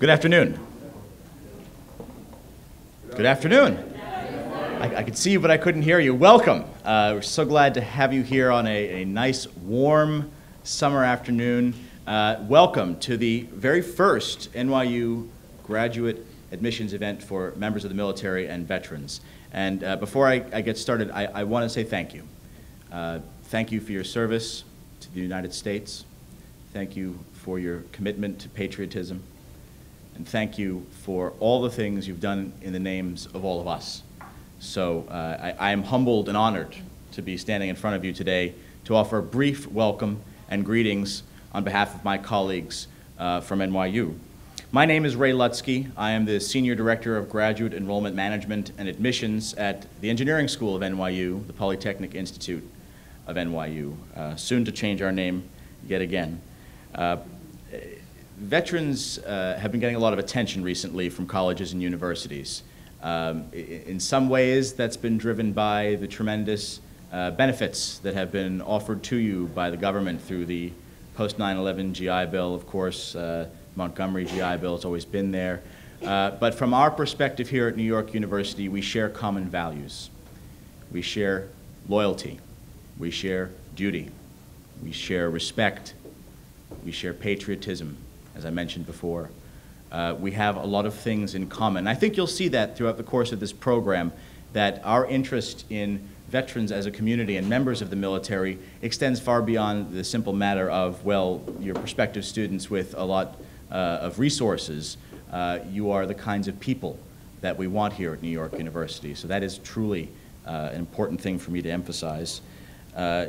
Good afternoon. Good afternoon. I could see you, but I couldn't hear you. Welcome. We're so glad to have you here on a nice, warm summer afternoon. Welcome to the very first NYU graduate admissions event for members of the military and veterans. And before I get started, I want to say thank you. Thank you for your service to the United States. Thank you for your commitment to patriotism. And thank you for all the things you've done in the names of all of us. So I am humbled and honored to be standing in front of you today to offer a brief welcome and greetings on behalf of my colleagues from NYU. My name is Ray Lutsky. I am the Senior Director of Graduate Enrollment Management and Admissions at the Engineering School of NYU, the Polytechnic Institute of NYU, soon to change our name yet again. Veterans have been getting a lot of attention recently from colleges and universities. In some ways, that's been driven by the tremendous benefits that have been offered to you by the government through the post-9/11 GI Bill, of course. Montgomery GI Bill has always been there. But from our perspective here at New York University, we share common values. We share loyalty. We share duty. We share respect. We share patriotism, as I mentioned before. We have a lot of things in common. I think you'll see that throughout the course of this program, that our interest in veterans as a community and members of the military extends far beyond the simple matter of, well, you're prospective students with a lot of resources. You are the kinds of people that we want here at New York University. So that is truly an important thing for me to emphasize.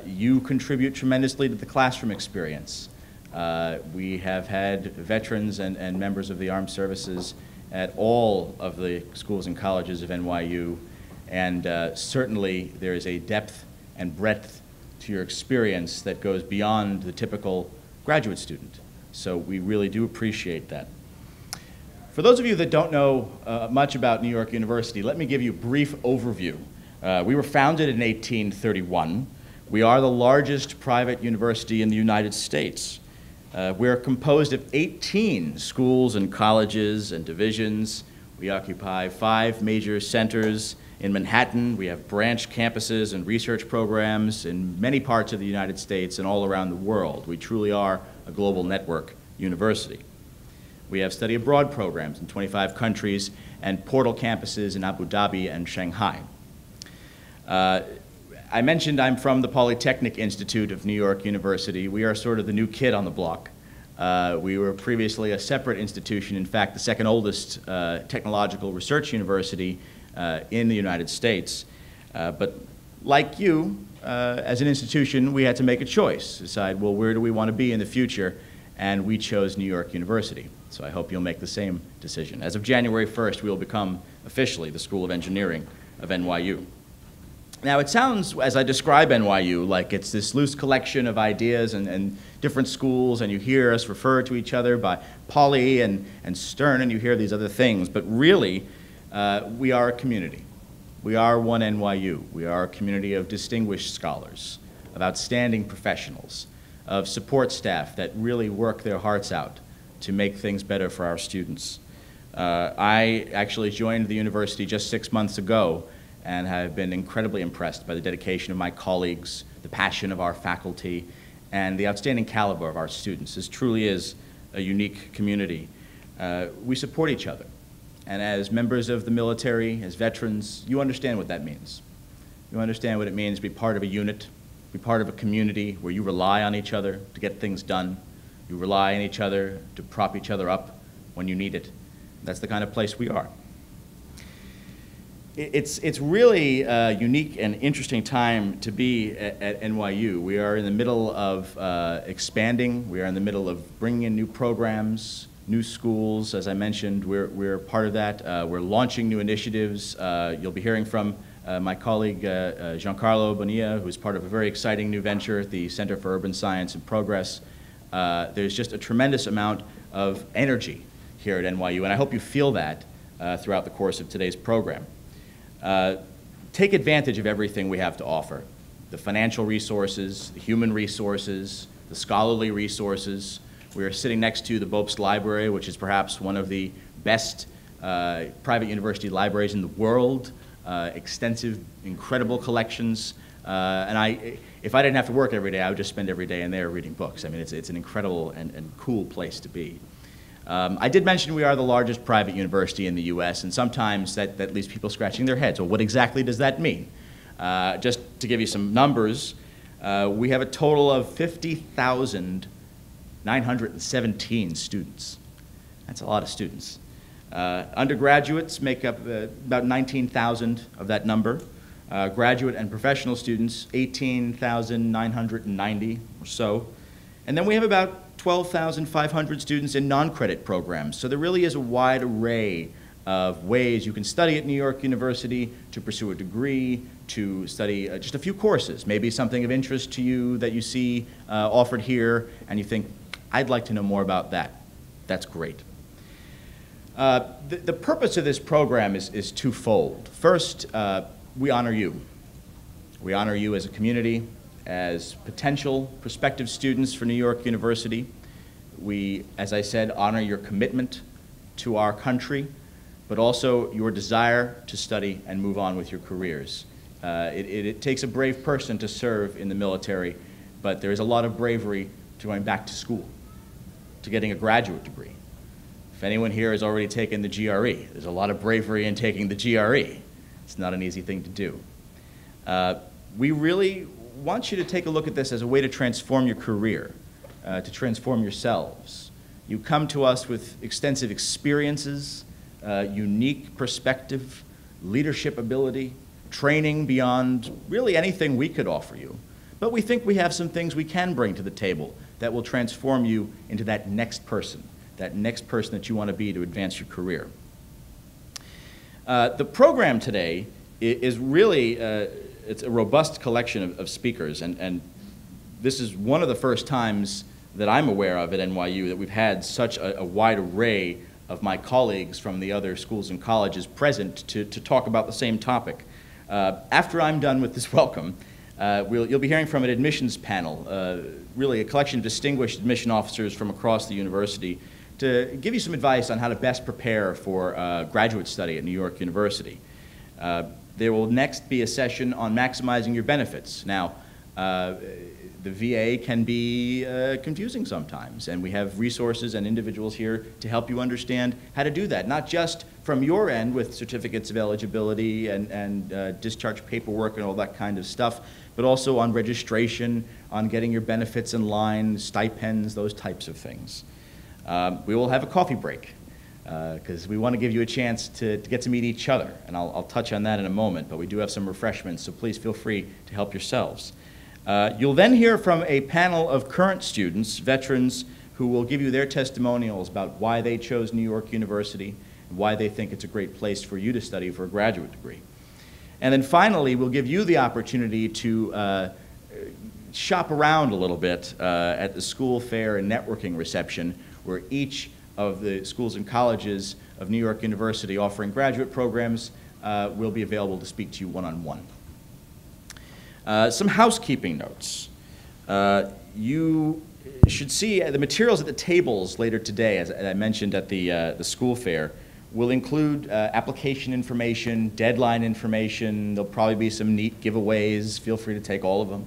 You contribute tremendously to the classroom experience. We have had veterans and members of the armed services at all of the schools and colleges of NYU, and certainly there is a depth and breadth to your experience that goes beyond the typical graduate student. So we really do appreciate that. For those of you that don't know much about New York University, let me give you a brief overview. We were founded in 1831. We are the largest private university in the United States. We're composed of 18 schools and colleges and divisions. We occupy 5 major centers in Manhattan. We have branch campuses and research programs in many parts of the United States and all around the world. We truly are a global network university. We have study abroad programs in 25 countries and portal campuses in Abu Dhabi and Shanghai. I mentioned I'm from the Polytechnic Institute of New York University. We are sort of the new kid on the block. We were previously a separate institution, in fact, the second oldest technological research university in the United States. But like you, as an institution, we had to make a choice, decide, well, where do we want to be in the future? And we chose New York University. So I hope you'll make the same decision. As of January 1st, we will become officially the School of Engineering of NYU. Now, it sounds, as I describe NYU, like it's this loose collection of ideas and different schools, and you hear us refer to each other by Poly and Stern, and you hear these other things. But really, we are a community. We are one NYU. We are a community of distinguished scholars, of outstanding professionals, of support staff that really work their hearts out to make things better for our students. I actually joined the university just 6 months ago, and have been incredibly impressed by the dedication of my colleagues, the passion of our faculty, and the outstanding caliber of our students. This truly is a unique community. We support each other, and as members of the military, as veterans, you understand what that means. You understand what it means to be part of a unit, be part of a community where you rely on each other to get things done. You rely on each other to prop each other up when you need it. That's the kind of place we are. It's really a unique and interesting time to be at NYU. We are in the middle of expanding. We are in the middle of bringing in new programs, new schools. As I mentioned, we're part of that. We're launching new initiatives. You'll be hearing from my colleague Giancarlo Bonilla, who's part of a very exciting new venture at the Center for Urban Science and Progress. There's just a tremendous amount of energy here at NYU, and I hope you feel that throughout the course of today's program. Take advantage of everything we have to offer. The financial resources, the human resources, the scholarly resources, We are sitting next to the Bopst Library, which is perhaps one of the best private university libraries in the world. Extensive, incredible collections. If I didn't have to work every day, I would just spend every day in there reading books. I mean, it's an incredible and cool place to be. I did mention we are the largest private university in the US, and sometimes that leaves people scratching their heads. Well, what exactly does that mean? Just to give you some numbers, we have a total of 50,917 students. That's a lot of students. Undergraduates make up about 19,000 of that number. Graduate and professional students, 18,990 or so. And then we have about 12,500 students in non-credit programs. So there really is a wide array of ways you can study at New York University, to pursue a degree, to study just a few courses, maybe something of interest to you that you see offered here, and you think, I'd like to know more about that. That's great. The purpose of this program is twofold. First, we honor you. We honor you as a community, as potential prospective students for New York University. We, as I said, honor your commitment to our country, but also your desire to study and move on with your careers. It takes a brave person to serve in the military, but there is a lot of bravery to going back to school, to getting a graduate degree. If anyone here has already taken the GRE, there's a lot of bravery in taking the GRE. It's not an easy thing to do. We really want you to take a look at this as a way to transform your career, to transform yourselves. You come to us with extensive experiences, unique perspective, leadership ability, training beyond really anything we could offer you. But we think we have some things we can bring to the table that will transform you into that next person that you want to be to advance your career. The program today is really, it's a robust collection of speakers, and this is one of the first times that I'm aware of at NYU that we've had such a wide array of my colleagues from the other schools and colleges present to talk about the same topic. After I'm done with this welcome, you'll be hearing from an admissions panel, really a collection of distinguished admission officers from across the university, to give you some advice on how to best prepare for graduate study at New York University. There will next be a session on maximizing your benefits. Now, the VA can be confusing sometimes, and we have resources and individuals here to help you understand how to do that, not just from your end with certificates of eligibility and discharge paperwork and all that kind of stuff, but also on registration, on getting your benefits in line, stipends, those types of things. We will have a coffee break because we want to give you a chance to get to meet each other, and I'll touch on that in a moment, but we do have some refreshments, so please feel free to help yourselves. You'll then hear from a panel of current students, veterans, who will give you their testimonials about why they chose New York University and why they think it's a great place for you to study for a graduate degree. And then finally, we'll give you the opportunity to shop around a little bit at the school fair and networking reception, where each of the schools and colleges of New York University offering graduate programs will be available to speak to you one-on-one. Some housekeeping notes. You should see the materials at the tables later today, as I mentioned at the school fair, will include application information, deadline information. There'll probably be some neat giveaways. Feel free to take all of them.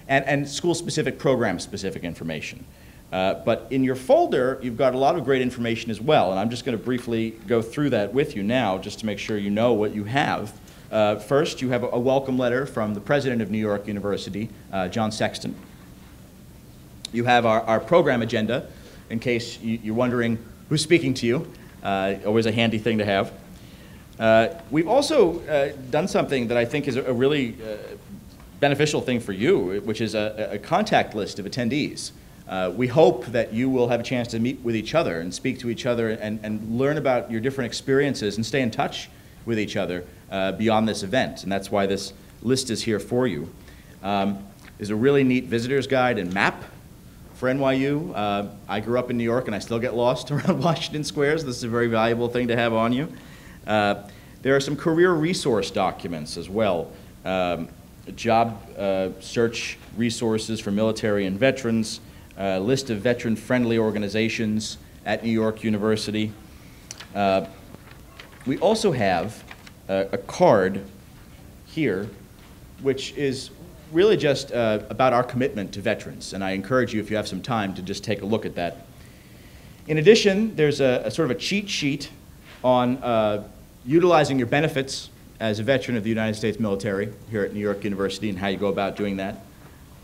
And school-specific, program-specific information. But in your folder, you've got a lot of great information as well, and I'm just going to briefly go through that with you now just to make sure you know what you have. First, you have a welcome letter from the president of New York University, John Sexton. You have our program agenda, in case you're wondering who's speaking to you. Always a handy thing to have. We've also done something that I think is a really beneficial thing for you, which is a contact list of attendees. We hope that you will have a chance to meet with each other and speak to each other and learn about your different experiences and stay in touch with each other beyond this event, and that's why this list is here for you. There's a really neat visitor's guide and map for NYU. I grew up in New York and I still get lost around Washington Square, so this is a very valuable thing to have on you. There are some career resource documents as well. Job search resources for military and veterans, a list of veteran-friendly organizations at New York University. We also have a card here, which is really just about our commitment to veterans, and I encourage you, if you have some time, to just take a look at that. In addition, there's a sort of a cheat sheet on utilizing your benefits as a veteran of the United States military here at New York University and how you go about doing that.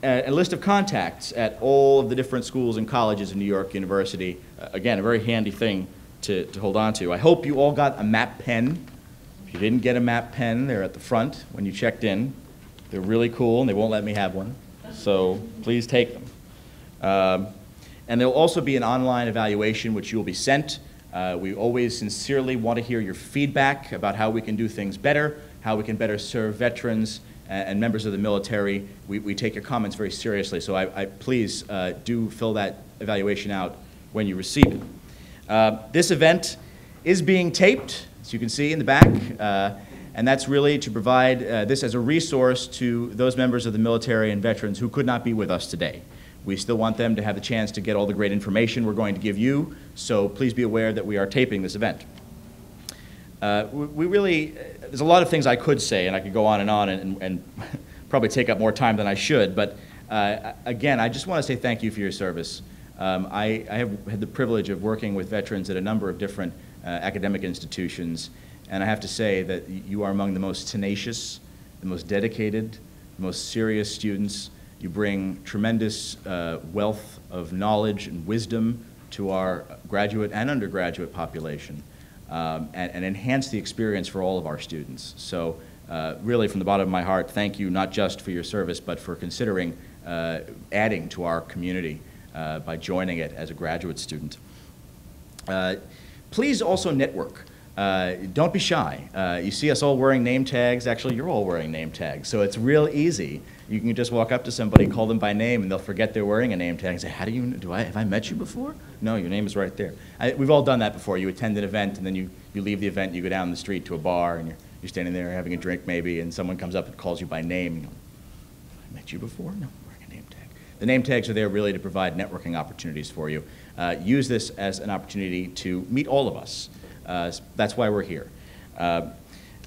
A list of contacts at all of the different schools and colleges of New York University. Again, a very handy thing to hold on to. I hope you all got a MAP pen. If you didn't get a MAP pen, they're at the front when you checked in. They're really cool, and they won't let me have one, so please take them. And there'll also be an online evaluation which you'll be sent. We always sincerely want to hear your feedback about how we can do things better, how we can better serve veterans and members of the military. We take your comments very seriously, so I please do fill that evaluation out when you receive it. This event is being taped, as you can see in the back, and that's really to provide this as a resource to those members of the military and veterans who could not be with us today. We still want them to have the chance to get all the great information we're going to give you, so please be aware that we are taping this event. There's a lot of things I could say, and I could go on and probably take up more time than I should, but again, I just want to say thank you for your service. I have had the privilege of working with veterans at a number of different academic institutions, and I have to say that you are among the most tenacious, the most dedicated, the most serious students. You bring tremendous wealth of knowledge and wisdom to our graduate and undergraduate population, and enhance the experience for all of our students. So really, from the bottom of my heart, thank you not just for your service, but for considering adding to our community by joining it as a graduate student. Please also network. Don't be shy. You see us all wearing name tags. Actually, you're all wearing name tags, so it's real easy. You can just walk up to somebody, call them by name, and they'll forget they're wearing a name tag and say, have I met you before? No, your name is right there. We've all done that before. You attend an event, and then you leave the event, and you go down the street to a bar, and you're standing there having a drink maybe, and someone comes up and calls you by name, and you go, have I met you before? No, I'm wearing a name tag. The name tags are there really to provide networking opportunities for you. Use this as an opportunity to meet all of us. That's why we're here.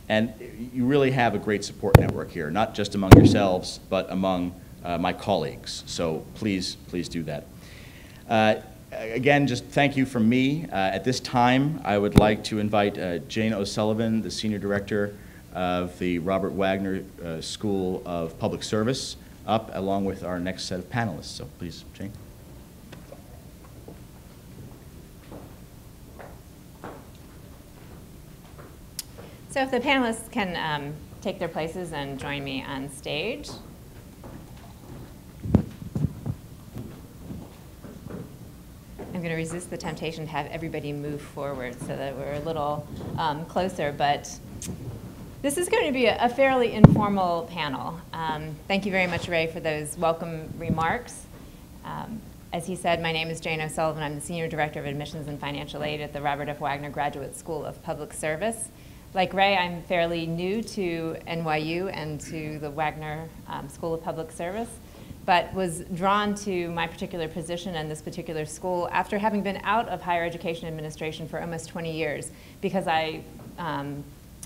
And you really have a great support network here, not just among yourselves, but among my colleagues. So please do that. Again, just thank you from me. At this time, I would like to invite Jane O'Sullivan, the Senior Director of the Robert Wagner School of Public Service, up along with our next set of panelists. So please, Jane. So if the panelists can take their places and join me on stage. I'm going to resist the temptation to have everybody move forward so that we're a little closer, but this is going to be a fairly informal panel. Thank you very much, Ray, for those welcome remarks. As he said, my name is Jane O'Sullivan. I'm the Senior Director of Admissions and Financial Aid at the Robert F. Wagner Graduate School of Public Service. Like Ray, I'm fairly new to NYU and to the Wagner School of Public Service, but was drawn to my particular position and this particular school after having been out of higher education administration for almost 20 years, because I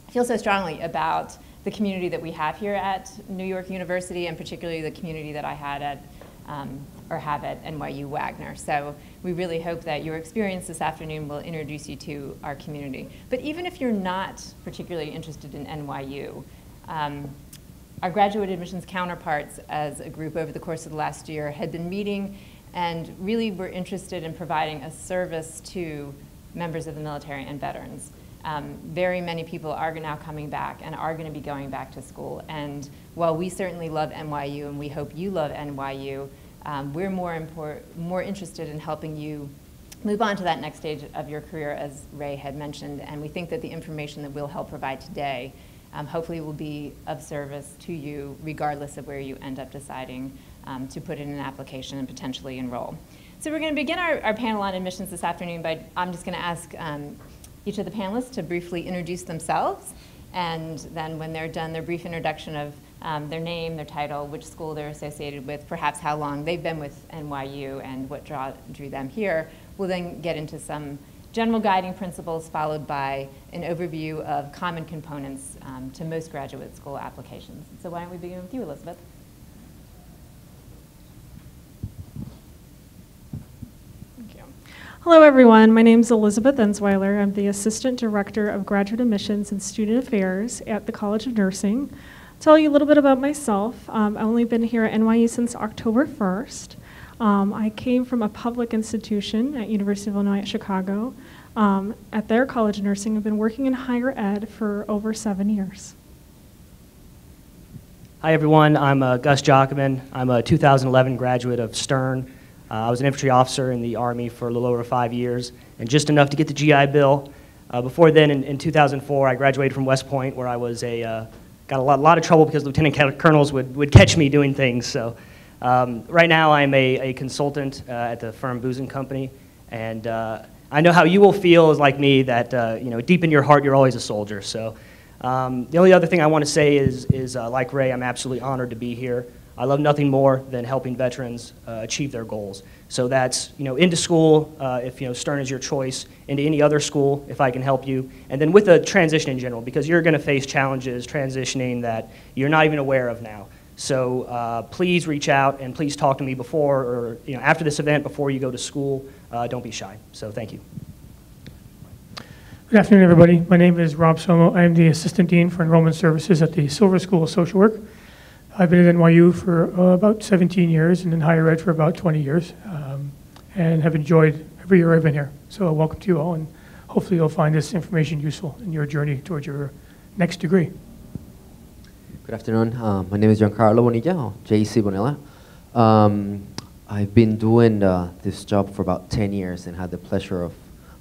feel so strongly about the community that we have here at New York University, and particularly the community that I had at or have at NYU Wagner. So we really hope that your experience this afternoon will introduce you to our community. But even if you're not particularly interested in NYU, our graduate admissions counterparts as a group over the course of the last year had been meeting and really were interested in providing a service to members of the military and veterans. Very many people are now coming back and are going to be going back to school. And while we certainly love NYU and we hope you love NYU, we're more interested in helping you move on to that next stage of your career, as Ray had mentioned. And we think that the information that we'll help provide today hopefully will be of service to you regardless of where you end up deciding to put in an application and potentially enroll. So we're going to begin our panel on admissions this afternoon, but I'm just going to ask each of the panelists to briefly introduce themselves, and then when they're done their brief introduction of their name, their title, which school they're associated with, perhaps how long they've been with NYU and what drew them here. We'll then get into some general guiding principles followed by an overview of common components to most graduate school applications. So why don't we begin with you, Elizabeth? Hello, everyone. My name is Elizabeth Ensweiler. I'm the Assistant Director of Graduate Admissions and Student Affairs at the College of Nursing. I'll tell you a little bit about myself. I've only been here at NYU since October 1st. I came from a public institution at University of Illinois at Chicago. At their College of Nursing, I've been working in higher ed for over 7 years. Hi, everyone. I'm Gus Jockman. I'm a 2011 graduate of Stern. I was an infantry officer in the Army for a little over 5 years, and just enough to get the GI Bill. Before then, in 2004, I graduated from West Point, where I was got a lot of trouble because lieutenant colonels would catch me doing things. So right now, I'm a consultant at the firm Booz & Company, and I know how you will feel as like me that deep in your heart, you're always a soldier. So the only other thing I want to say is like Ray, I'm absolutely honored to be here. I love nothing more than helping veterans achieve their goals. So that's, into school, if, Stern is your choice, into any other school, if I can help you, and then with a transition in general, because you're going to face challenges transitioning that you're not even aware of now. So please reach out and please talk to me before or, after this event, before you go to school. Don't be shy. So thank you. Good afternoon, everybody. My name is Rob Somo. I am the Assistant Dean for Enrollment Services at the Silver School of Social Work. I've been at NYU for about 17 years and in higher ed for about 20 years and have enjoyed every year I've been here. So welcome to you all, and hopefully you'll find this information useful in your journey towards your next degree. Good afternoon. My name is Giancarlo Bonilla, or JC Bonilla. I've been doing this job for about 10 years and had the pleasure of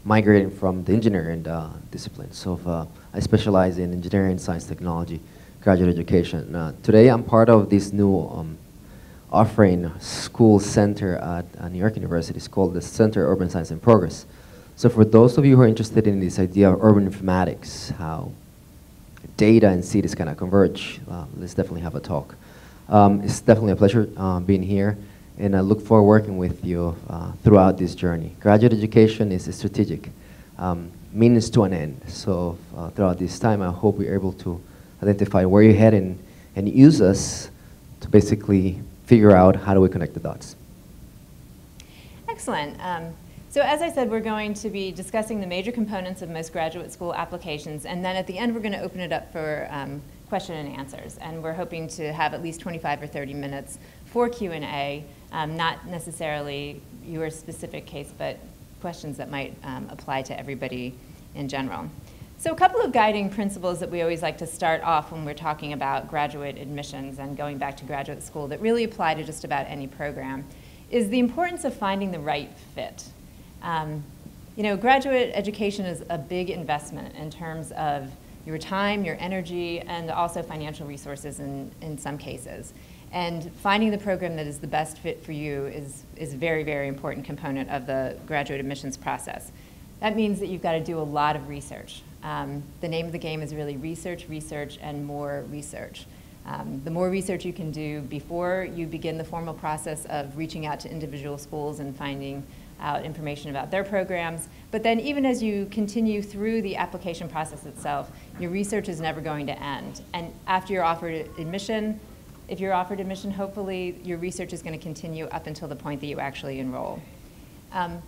migrating from the engineering discipline. So I specialize in engineering, science, technology, graduate education. Today I'm part of this new offering school center at New York University. It's called the Center of Urban Science and Progress. So for those of you who are interested in this idea of urban informatics, how data and cities kind of converge, let's definitely have a talk. It's definitely a pleasure being here, and I look forward to working with you throughout this journey. Graduate education is a strategic means to an end. So throughout this time, I hope we're able to identify where you're heading and use us to basically figure out how do we connect the dots. Excellent. So as I said, we're going to be discussing the major components of most graduate school applications, and then at the end we're going to open it up for question and answers. And we're hoping to have at least 25 or 30 minutes for Q&A, not necessarily your specific case, but questions that might apply to everybody in general. So a couple of guiding principles that we always like to start off when we're talking about graduate admissions and going back to graduate school that really apply to just about any program is the importance of finding the right fit. Graduate education is a big investment in terms of your time, your energy, and also financial resources in some cases. And finding the program that is the best fit for you is a very, very important component of the graduate admissions process. That means that you've got to do a lot of research. The name of the game is really research, research, and more research. The more research you can do before you begin the formal process of reaching out to individual schools and finding out information about their programs, but then even as you continue through the application process itself, your research is never going to end. And after you're offered admission, if you're offered admission, hopefully your research is going to continue up until the point that you actually enroll.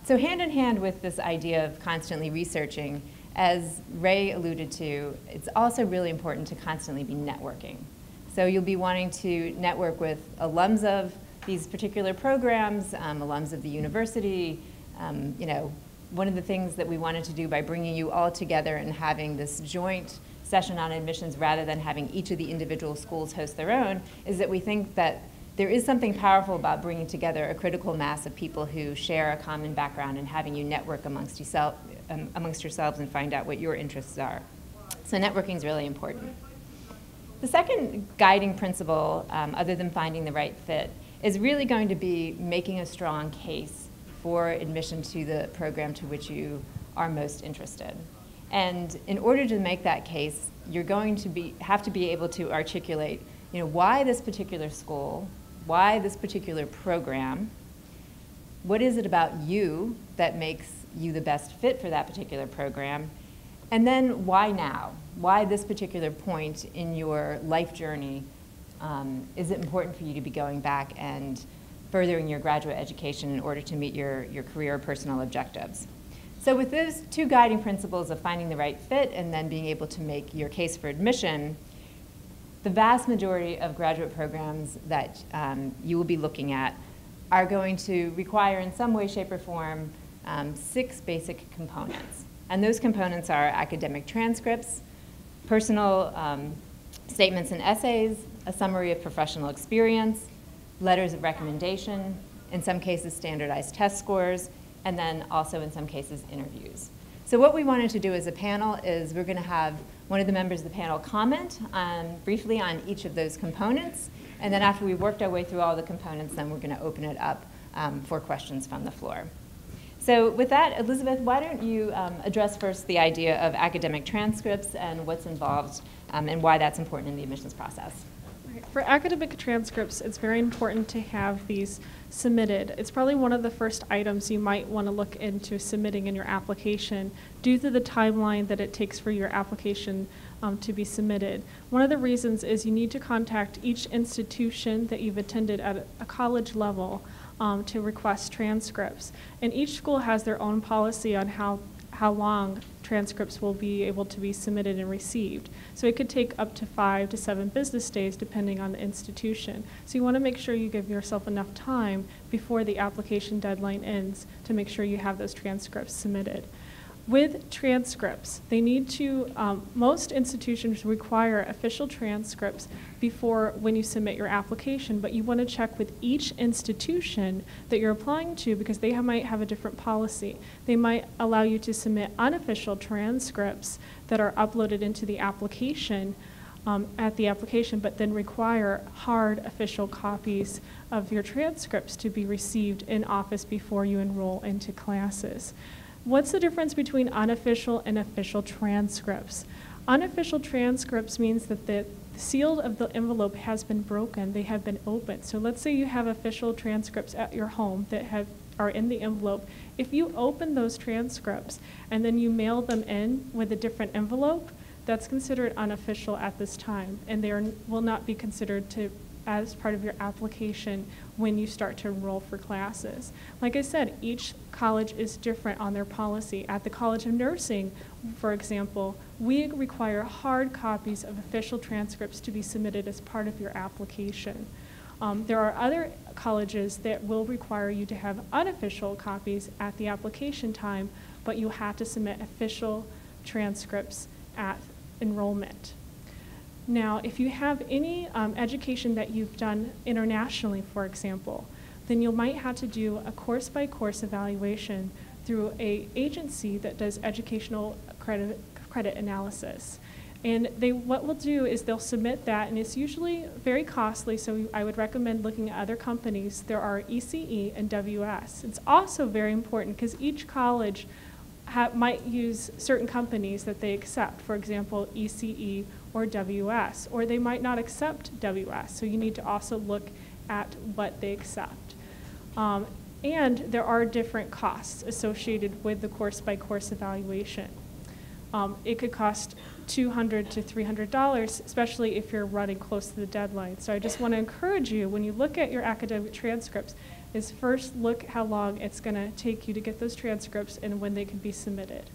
So hand in hand with this idea of constantly researching, as Ray alluded to, it's also really important to constantly be networking. So you'll be wanting to network with alums of these particular programs, alums of the university. One of the things that we wanted to do by bringing you all together and having this joint session on admissions rather than having each of the individual schools host their own is that we think that there is something powerful about bringing together a critical mass of people who share a common background and having you network amongst yourselves and find out what your interests are. So networking is really important. The second guiding principle, other than finding the right fit, is really going to be making a strong case for admission to the program to which you are most interested. And in order to make that case, you're going to have to be able to articulate why this particular school, why this particular program, what is it about you that makes you the best fit for that particular program, and then why now? Why this particular point in your life journey is it important for you to be going back and furthering your graduate education in order to meet your career or personal objectives? So with those two guiding principles of finding the right fit and then being able to make your case for admission, the vast majority of graduate programs that you will be looking at are going to require in some way, shape, or form 6 basic components. And those components are academic transcripts, personal statements and essays, a summary of professional experience, letters of recommendation, in some cases standardized test scores, and then also in some cases interviews. So what we wanted to do as a panel is we're going to have one of the members of the panel comment briefly on each of those components, and then after we've worked our way through all the components, then we're going to open it up for questions from the floor. So with that, Elizabeth, why don't you address first the idea of academic transcripts and what's involved and why that's important in the admissions process. For academic transcripts, it's very important to have these submitted. It's probably one of the first items you might want to look into submitting in your application due to the timeline that it takes for your application to be submitted. One of the reasons is you need to contact each institution that you've attended at a college level to request transcripts. And each school has their own policy on how long transcripts will be able to be submitted and received. So it could take up to 5 to 7 business days depending on the institution. So you want to make sure you give yourself enough time before the application deadline ends to make sure you have those transcripts submitted. With transcripts, they need to, most institutions require official transcripts before when you submit your application, but you want to check with each institution that you're applying to because they might have a different policy. They might allow you to submit unofficial transcripts that are uploaded into the application at the application, but then require hard official copies of your transcripts to be received in office before you enroll into classes. What's the difference between unofficial and official transcripts? Unofficial transcripts means that the seal of the envelope has been broken, they have been opened. So let's say you have official transcripts at your home that are in the envelope. If you open those transcripts and then you mail them in with a different envelope, that's considered unofficial at this time, and they will not be considered as part of your application when you start to enroll for classes. Like I said, each college is different on their policy. At the College of Nursing, for example, we require hard copies of official transcripts to be submitted as part of your application. There are other colleges that will require you to have unofficial copies at the application time, but you have to submit official transcripts at enrollment. Now, if you have any education that you've done internationally, for example, then you might have to do a course-by-course evaluation through an agency that does educational credit analysis. And what we'll do is they'll submit that, and it's usually very costly, so I would recommend looking at other companies. There are ECE and WS. It's also very important because each college might use certain companies that they accept, for example, ECE or WS, or they might not accept WS, so you need to also look at what they accept. And there are different costs associated with the course-by-course evaluation. It could cost $200 to $300, especially if you're running close to the deadline. So I just want to encourage you, when you look at your academic transcripts, is first look how long it's going to take you to get those transcripts and when they can be submitted.